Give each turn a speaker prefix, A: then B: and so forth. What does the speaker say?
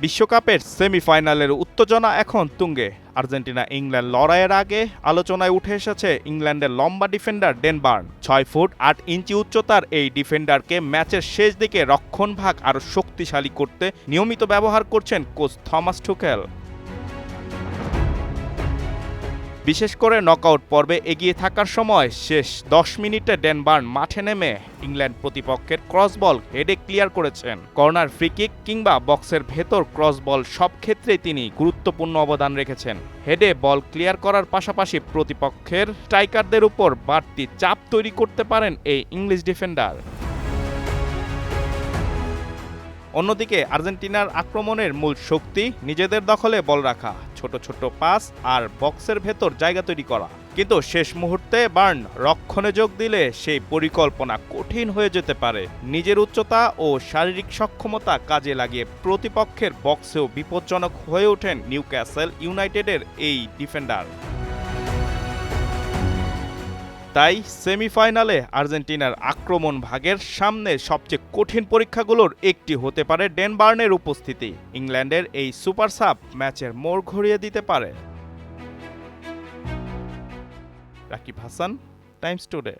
A: বিশ্বকাপের সেমিফাইনালের উত্তেজনা এখন তুঙ্গে। আর্জেন্টিনা ইংল্যান্ড লড়াইয়ের আগে আলোচনায় উঠে এসেছে ইংল্যান্ডের লম্বা ডিফেন্ডার ডেন বার্ন। ৬ ফুট ৮ ইঞ্চি উচ্চতার এই ডিফেন্ডারকে ম্যাচের শেষ দিকে রক্ষণভাগ আরও শক্তিশালী করতে নিয়মিত ব্যবহার করছেন কোচ থমাস টুখেল। বিশেষ করে নকআউট পর্বে এগিয়ে থাকার সময় শেষ ১০ মিনিটে ডেন বার্ন মাঠে নেমে ইংল্যান্ড প্রতিপক্ষের ক্রস বল হেডে ক্লিয়ার করেছেন। কর্নার, ফ্রি কিক কিংবা বক্সের ভেতর ক্রস বল সব ক্ষেত্রেই তিনি গুরুত্বপূর্ণ অবদান রেখেছেন। হেডে বল ক্লিয়ার করার পাশাপাশি প্রতিপক্ষের স্ট্রাইকারদের উপর বাড়তি চাপ তৈরি করতে পারেন এই ইংলিশ ডিফেন্ডার। অন্যদিকে আর্জেন্টিনার আক্রমণের মূল শক্তি নিজেদের দখলে বল রাখা, ছোট ছোট পাস আর বক্সের ভেতর জায়গা তৈরি করা। কিন্তু শেষ মুহূর্তে বার্ন রক্ষণে যোগ দিলে সেই পরিকল্পনা কঠিন হয়ে যেতে পারে। নিজের উচ্চতা ও শারীরিক সক্ষমতা কাজে লাগিয়ে প্রতিপক্ষের বক্সেও বিপজ্জনক হয়ে ওঠেন নিউক্যাসল ইউনাইটেডের এই ডিফেন্ডার। তাই সেমিফাইনালে আর্জেন্টিনার আক্রমণ ভাগের সামনে সবচেয়ে কঠিন পরীক্ষাগুলোর একটি হতে পারে ডেন বার্নের উপস্থিতি। ইংল্যান্ডের এই সুপার সাব ম্যাচের মোড় ঘুরিয়ে দিতে পারে। Rakib Hasan, Times today.